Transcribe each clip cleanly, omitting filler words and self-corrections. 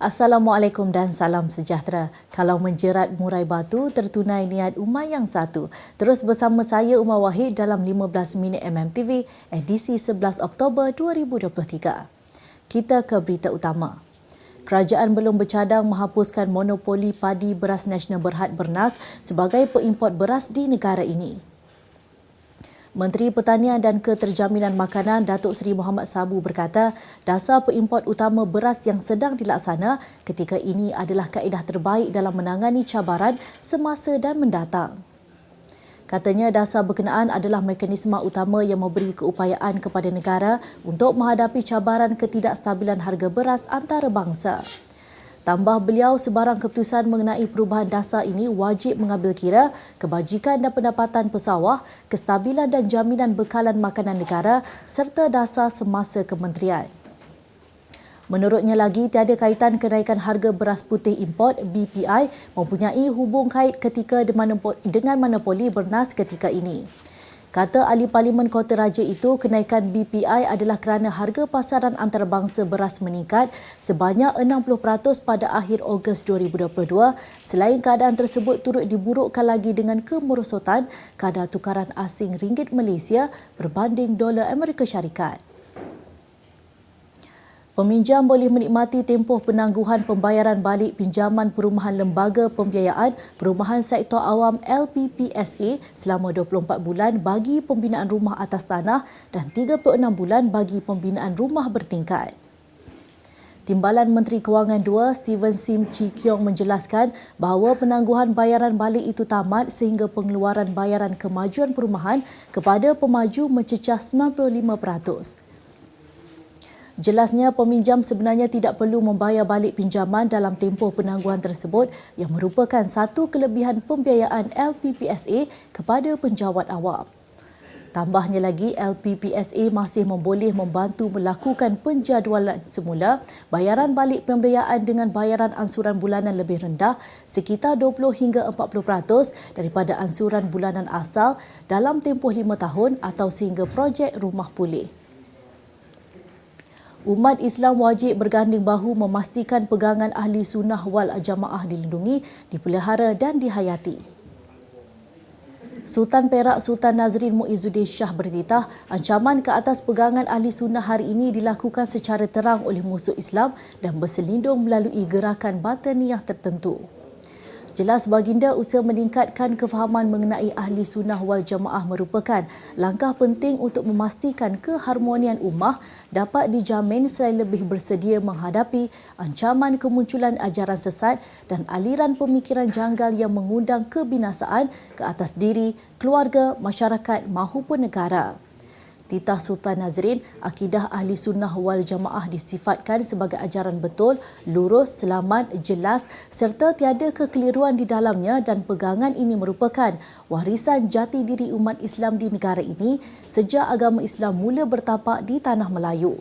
Assalamualaikum dan salam sejahtera. Kalau menjerat murai batu, tertunai niat Umar yang satu. Terus bersama saya Umar Wahid dalam 15 minit MMTV, edisi 11 Oktober 2023. Kita ke berita utama. Kerajaan belum bercadang menghapuskan monopoli padi beras Nasional Berhad Bernas sebagai pengimport beras di negara ini. Menteri Pertanian dan Keterjaminan Makanan Datuk Seri Muhammad Sabu berkata dasar pengimport utama beras yang sedang dilaksana ketika ini adalah kaedah terbaik dalam menangani cabaran semasa dan mendatang. Katanya dasar berkenaan adalah mekanisme utama yang memberi keupayaan kepada negara untuk menghadapi cabaran ketidakstabilan harga beras antarabangsa. Tambah beliau, sebarang keputusan mengenai perubahan dasar ini wajib mengambil kira kebajikan dan pendapatan pesawah, kestabilan dan jaminan bekalan makanan negara serta dasar semasa kementerian. Menurutnya lagi, tiada kaitan kenaikan harga beras putih import BPI mempunyai hubung kait ketika dengan monopoli Bernas ketika ini. Kata ahli Parlimen Kota Raja itu, kenaikan BPI adalah kerana harga pasaran antarabangsa beras meningkat sebanyak 60% pada akhir Ogos 2022. Selain keadaan tersebut turut diburukkan lagi dengan kemerosotan kadar tukaran asing ringgit Malaysia berbanding dolar Amerika Syarikat. Peminjam boleh menikmati tempoh penangguhan pembayaran balik pinjaman Perumahan Lembaga Pembiayaan Perumahan Sektor Awam LPPSA selama 24 bulan bagi pembinaan rumah atas tanah dan 36 bulan bagi pembinaan rumah bertingkat. Timbalan Menteri Kewangan II, Steven Sim Chee Kiong menjelaskan bahawa penangguhan bayaran balik itu tamat sehingga pengeluaran bayaran kemajuan perumahan kepada pemaju mencecah 95%. Jelasnya, peminjam sebenarnya tidak perlu membayar balik pinjaman dalam tempoh penangguhan tersebut yang merupakan satu kelebihan pembiayaan LPPSA kepada penjawat awam. Tambahnya lagi, LPPSA masih memboleh membantu melakukan penjadualan semula bayaran balik pembiayaan dengan bayaran ansuran bulanan lebih rendah sekitar 20 hingga 40% daripada ansuran bulanan asal dalam tempoh 5 tahun atau sehingga projek rumah pulih. Umat Islam wajib berganding bahu memastikan pegangan ahli sunnah wal jamaah dilindungi, dipelihara dan dihayati. Sultan Perak Sultan Nazrin Muizzuddin Shah bertitah ancaman ke atas pegangan ahli sunnah hari ini dilakukan secara terang oleh musuh Islam dan berselindung melalui gerakan batiniah tertentu. Jelas baginda, usaha meningkatkan kefahaman mengenai ahli sunnah wal jamaah merupakan langkah penting untuk memastikan keharmonian ummah dapat dijamin selain lebih bersedia menghadapi ancaman kemunculan ajaran sesat dan aliran pemikiran janggal yang mengundang kebinasaan ke atas diri, keluarga, masyarakat mahupun negara. Titah Sultan Nazrin, akidah ahli sunnah wal jamaah disifatkan sebagai ajaran betul, lurus, selamat, jelas serta tiada kekeliruan di dalamnya dan pegangan ini merupakan warisan jati diri umat Islam di negara ini sejak agama Islam mula bertapak di tanah Melayu.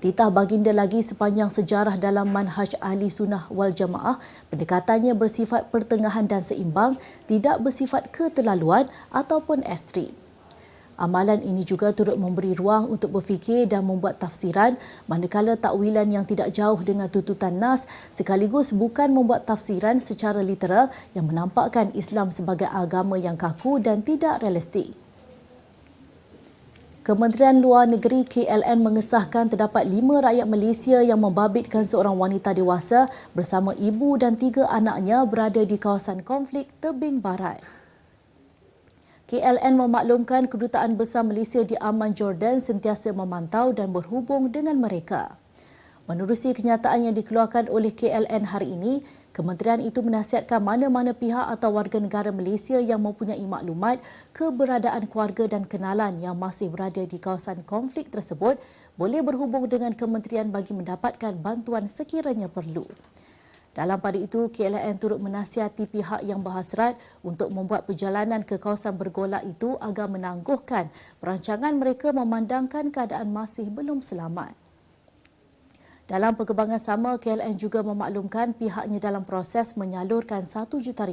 Titah baginda lagi, sepanjang sejarah dalam manhaj ahli sunnah wal jamaah, pendekatannya bersifat pertengahan dan seimbang, tidak bersifat keterlaluan ataupun ekstrim. Amalan ini juga turut memberi ruang untuk berfikir dan membuat tafsiran, manakala takwilan yang tidak jauh dengan tuntutan nas sekaligus bukan membuat tafsiran secara literal yang menampakkan Islam sebagai agama yang kaku dan tidak realistik. Kementerian Luar Negeri KLN mengesahkan terdapat 5 rakyat Malaysia yang membabitkan seorang wanita dewasa bersama ibu dan 3 anaknya berada di kawasan konflik Tebing Barat. KLN memaklumkan Kedutaan Besar Malaysia di Amman, Jordan sentiasa memantau dan berhubung dengan mereka. Menerusi kenyataan yang dikeluarkan oleh KLN hari ini, kementerian itu menasihatkan mana-mana pihak atau warga negara Malaysia yang mempunyai maklumat keberadaan keluarga dan kenalan yang masih berada di kawasan konflik tersebut boleh berhubung dengan kementerian bagi mendapatkan bantuan sekiranya perlu. Dalam pada itu, KLN turut menasihati pihak yang berhasrat untuk membuat perjalanan ke kawasan bergolak itu agar menangguhkan perancangan mereka memandangkan keadaan masih belum selamat. Dalam perkembangan sama, KLN juga memaklumkan pihaknya dalam proses menyalurkan RM1 juta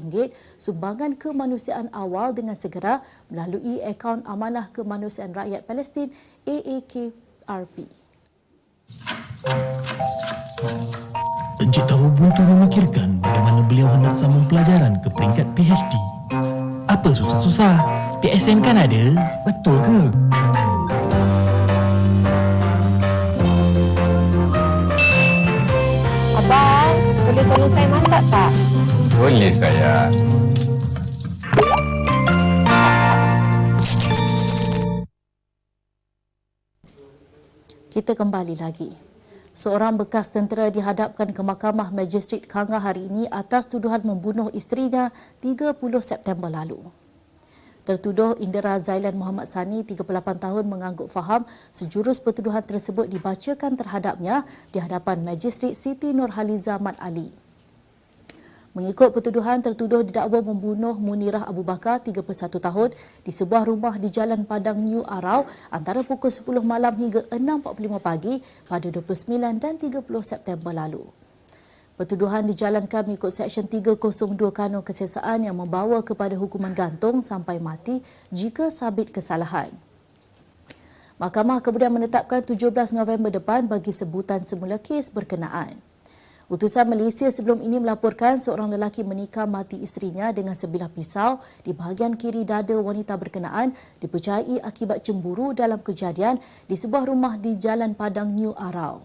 sumbangan kemanusiaan awal dengan segera melalui akaun Amanah Kemanusiaan Rakyat Palestin AAKRP. Encik Tahu buntu memikirkan bagaimana beliau hendak sambung pelajaran ke peringkat PhD. Apa susah-susah? PSN kan ada? Betul ke? Abang, boleh tolong saya masak tak? Boleh saya. Kita kembali lagi. Seorang bekas tentera dihadapkan ke Mahkamah Magistrate Kanga hari ini atas tuduhan membunuh isterinya 30 September lalu. Tertuduh Indira Zailan Muhammad Sani, 38 tahun, mengangguk faham sejurus pertuduhan tersebut dibacakan terhadapnya di hadapan Magistrate Siti Nurhaliza Mat Ali. Mengikut pertuduhan, tertuduh didakwa membunuh Munirah Abu Bakar, 31 tahun, di sebuah rumah di Jalan Padang New Arau antara pukul 10 malam hingga 6.45 pagi pada 29 dan 30 September lalu. Pertuduhan dijalankan mengikut Seksyen 302 Kanun Keselesaan yang membawa kepada hukuman gantung sampai mati jika sabit kesalahan. Mahkamah kemudian menetapkan 17 November depan bagi sebutan semula kes berkenaan. Utusan Malaysia sebelum ini melaporkan seorang lelaki menikam mati isterinya dengan sebilah pisau di bahagian kiri dada wanita berkenaan dipercayai akibat cemburu dalam kejadian di sebuah rumah di Jalan Padang New Arau.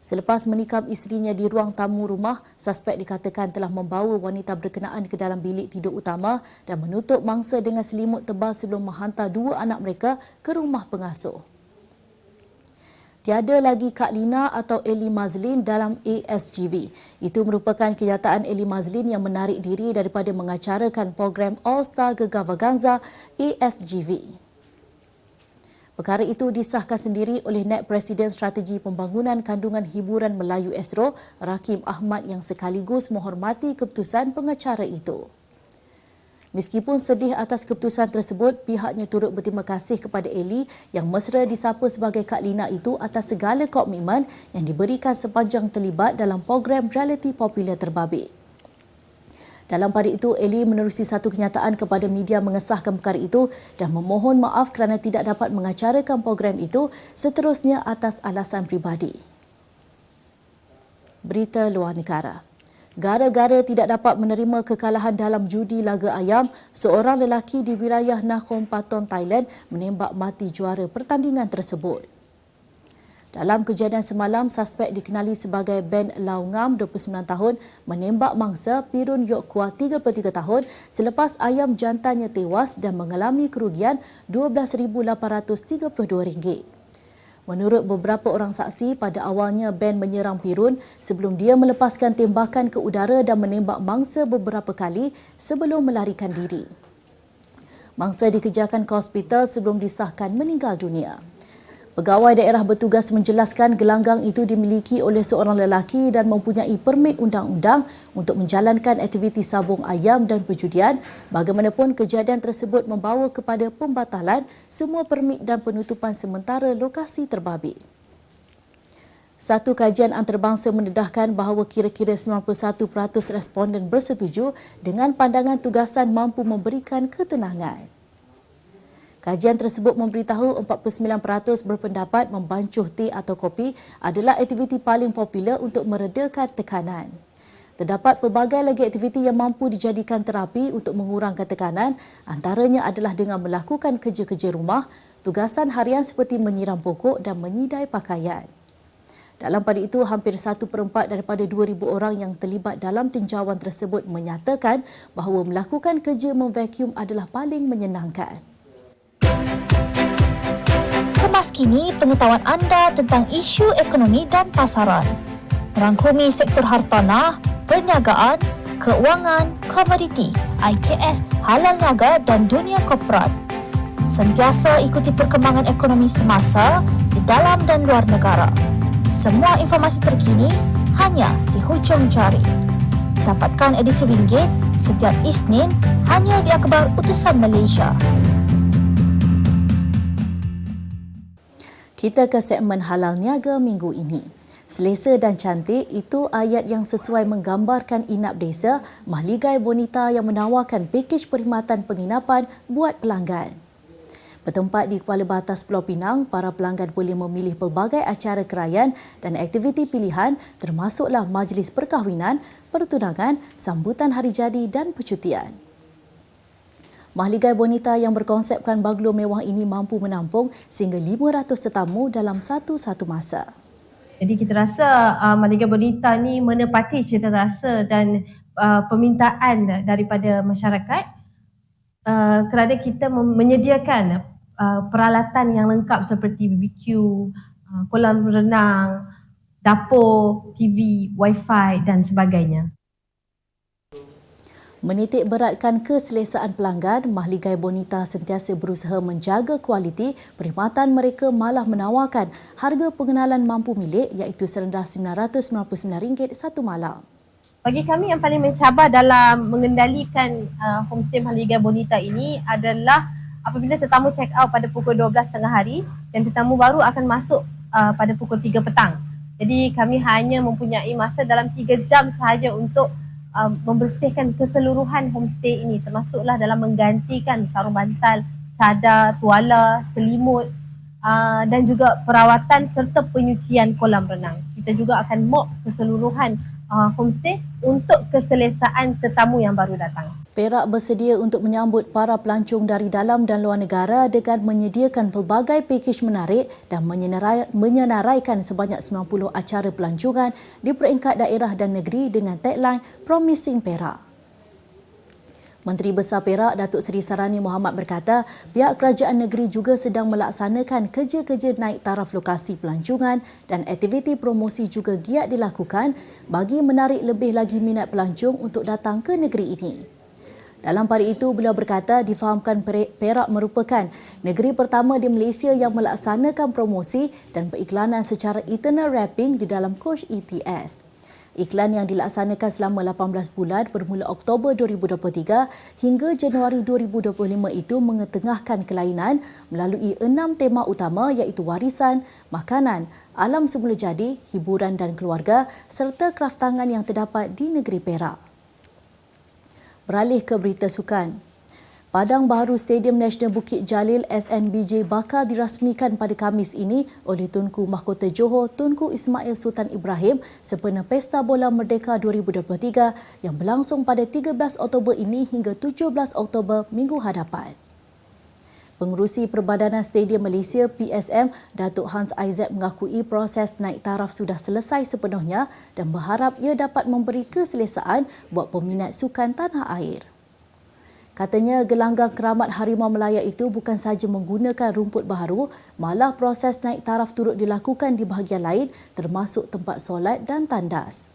Selepas menikam isterinya di ruang tamu rumah, suspek dikatakan telah membawa wanita berkenaan ke dalam bilik tidur utama dan menutup mangsa dengan selimut tebal sebelum menghantar dua anak mereka ke rumah pengasuh. Tiada lagi Kak Lina atau Eli Mazlin dalam ASGV. Itu merupakan kenyataan Eli Mazlin yang menarik diri daripada mengacarakan program All Star Gegavaganza ASGV. Perkara itu disahkan sendiri oleh Naib Presiden Strategi Pembangunan Kandungan Hiburan Melayu Astro, Rakim Ahmad, yang sekaligus menghormati keputusan pengacara itu. Meskipun sedih atas keputusan tersebut, pihaknya turut berterima kasih kepada Eli yang mesra disapa sebagai Kak Lina itu atas segala komitmen yang diberikan sepanjang terlibat dalam program realiti popular terbabit. Dalam pada itu, Eli menerusi satu kenyataan kepada media mengesahkan perkara itu dan memohon maaf kerana tidak dapat mengacarakan program itu seterusnya atas alasan peribadi. Berita luar negara. Gara-gara tidak dapat menerima kekalahan dalam judi laga ayam, seorang lelaki di wilayah Nakhon Pathom, Thailand menembak mati juara pertandingan tersebut. Dalam kejadian semalam, suspek dikenali sebagai Ben Lau Ngam, 29 tahun, menembak mangsa Pirun Yok Kua, 33 tahun, selepas ayam jantannya tewas dan mengalami kerugian RM12,832. Menurut beberapa orang saksi, pada awalnya Ben menyerang Pirun sebelum dia melepaskan tembakan ke udara dan menembak mangsa beberapa kali sebelum melarikan diri. Mangsa dikejarkan ke hospital sebelum disahkan meninggal dunia. Pegawai daerah bertugas menjelaskan gelanggang itu dimiliki oleh seorang lelaki dan mempunyai permit undang-undang untuk menjalankan aktiviti sabung ayam dan perjudian. Bagaimanapun, kejadian tersebut membawa kepada pembatalan semua permit dan penutupan sementara lokasi terbabit. Satu kajian antarabangsa mendedahkan bahawa kira-kira 91% responden bersetuju dengan pandangan tugasan mampu memberikan ketenangan. Kajian tersebut memberitahu 49% berpendapat membancuh teh atau kopi adalah aktiviti paling popular untuk meredakan tekanan. Terdapat pelbagai lagi aktiviti yang mampu dijadikan terapi untuk mengurangkan tekanan, antaranya adalah dengan melakukan kerja-kerja rumah, tugasan harian seperti menyiram pokok dan menyidai pakaian. Dalam pada itu, hampir 1/4 daripada 2,000 orang yang terlibat dalam tinjauan tersebut menyatakan bahawa melakukan kerja memvacuum adalah paling menyenangkan. Kemas kini pengetahuan anda tentang isu ekonomi dan pasaran. Merangkumi sektor hartanah, perniagaan, keuangan, komoditi, IKS, halal niaga dan dunia korporat. Sentiasa ikuti perkembangan ekonomi semasa di dalam dan luar negara. Semua informasi terkini hanya di hujung jari. Dapatkan edisi ringgit setiap Isnin hanya di Akhbar Utusan Malaysia. Kita ke segmen halal niaga minggu ini. Selesa dan cantik, itu ayat yang sesuai menggambarkan Inap Desa, Mahligai Bonita yang menawarkan pakej perkhidmatan penginapan buat pelanggan. Bertempat di Kepala Batas Pulau Pinang, para pelanggan boleh memilih pelbagai acara kerajaan dan aktiviti pilihan termasuklah majlis perkahwinan, pertunangan, sambutan hari jadi dan percutian. Mahligai Bonita yang berkonsepkan banglo mewah ini mampu menampung sehingga 500 tetamu dalam satu masa. Jadi kita rasa Mahligai Bonita ni menepati cita rasa dan permintaan daripada masyarakat kerana kita menyediakan peralatan yang lengkap seperti BBQ, kolam renang, dapur, TV, Wi-Fi dan sebagainya. Menitik beratkan keselesaan pelanggan, Mahligai Bonita sentiasa berusaha menjaga kualiti, perkhidmatan mereka malah menawarkan harga pengenalan mampu milik iaitu serendah RM999 satu malam. Bagi kami yang paling mencabar dalam mengendalikan homestay Mahligai Bonita ini adalah apabila tetamu check out pada pukul 12 tengah hari dan tetamu baru akan masuk pada pukul 3 petang. Jadi kami hanya mempunyai masa dalam 3 jam sahaja untuk membersihkan keseluruhan homestay ini, termasuklah dalam menggantikan sarung bantal, cadar, tuala, selimut dan juga perawatan serta penyucian kolam renang. Kita juga akan mop keseluruhan homestay untuk keselesaan tetamu yang baru datang. Perak bersedia untuk menyambut para pelancong dari dalam dan luar negara dengan menyediakan pelbagai pakej menarik dan menyenaraikan sebanyak 90 acara pelancongan di peringkat daerah dan negeri dengan tagline Promising Perak. Menteri Besar Perak Datuk Seri Sarani Mohamad berkata, pihak kerajaan negeri juga sedang melaksanakan kerja-kerja naik taraf lokasi pelancongan dan aktiviti promosi juga giat dilakukan bagi menarik lebih lagi minat pelancong untuk datang ke negeri ini. Dalam pada itu, beliau berkata difahamkan Perak merupakan negeri pertama di Malaysia yang melaksanakan promosi dan periklanan secara internal wrapping di dalam kos ETS. Iklan yang dilaksanakan selama 18 bulan bermula Oktober 2023 hingga Januari 2025 itu mengetengahkan kelainan melalui 6 tema utama iaitu warisan, makanan, alam semula jadi, hiburan dan keluarga serta kraftangan yang terdapat di negeri Perak. Beralih ke berita sukan. Padang baharu Stadium Nasional Bukit Jalil SNBJ bakal dirasmikan pada Khamis ini oleh Tunku Mahkota Johor Tunku Ismail Sultan Ibrahim sempena Pesta Bola Merdeka 2023 yang berlangsung pada 13 Oktober ini hingga 17 Oktober minggu hadapan. Pengerusi Perbadanan Stadium Malaysia PSM Datuk Hans Aizat mengakui proses naik taraf sudah selesai sepenuhnya dan berharap ia dapat memberi keselesaan buat peminat sukan tanah air. Katanya gelanggang keramat Harimau Melaya itu bukan sahaja menggunakan rumput baharu, malah proses naik taraf turut dilakukan di bahagian lain termasuk tempat solat dan tandas.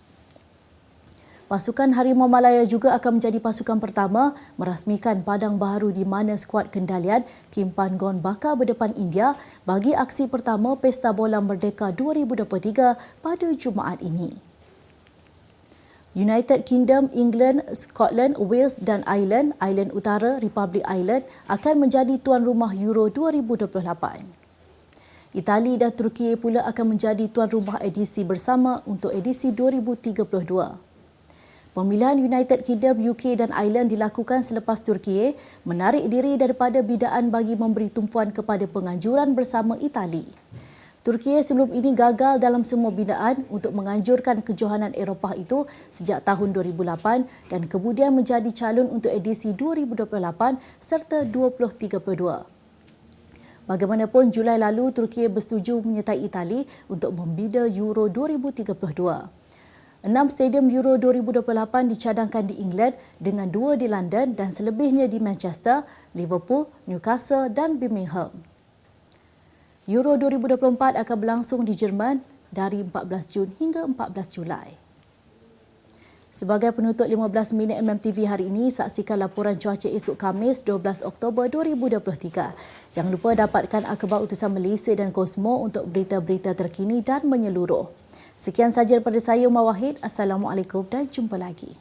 Pasukan Harimau Malaya juga akan menjadi pasukan pertama merasmikan padang baharu di mana skuad kendalian Kim Pan-gon bakal berdepan India bagi aksi pertama Pesta Bola Merdeka 2023 pada Jumaat ini. United Kingdom, England, Scotland, Wales dan Ireland Utara, Republik Ireland akan menjadi tuan rumah Euro 2028. Itali dan Turki pula akan menjadi tuan rumah edisi bersama untuk edisi 2032. Pemilihan United Kingdom, UK dan Ireland dilakukan selepas Turki menarik diri daripada bidaan bagi memberi tumpuan kepada penganjuran bersama Itali. Turki sebelum ini gagal dalam semua bidaan untuk menganjurkan kejohanan Eropah itu sejak tahun 2008 dan kemudian menjadi calon untuk edisi 2028 serta 2032. Bagaimanapun, Julai lalu Turki bersetuju menyertai Itali untuk membina Euro 2032. 6 stadium Euro 2028 dicadangkan di England dengan 2 di London dan selebihnya di Manchester, Liverpool, Newcastle dan Birmingham. Euro 2024 akan berlangsung di Jerman dari 14 Jun hingga 14 Julai. Sebagai penutup 15 minit MMTV hari ini, saksikan laporan cuaca esok Khamis 12 Oktober 2023. Jangan lupa dapatkan akhbar utusan Malaysia dan Kosmo untuk berita-berita terkini dan menyeluruh. Sekian sahaja daripada saya, Umar Wahid. Assalamualaikum dan jumpa lagi.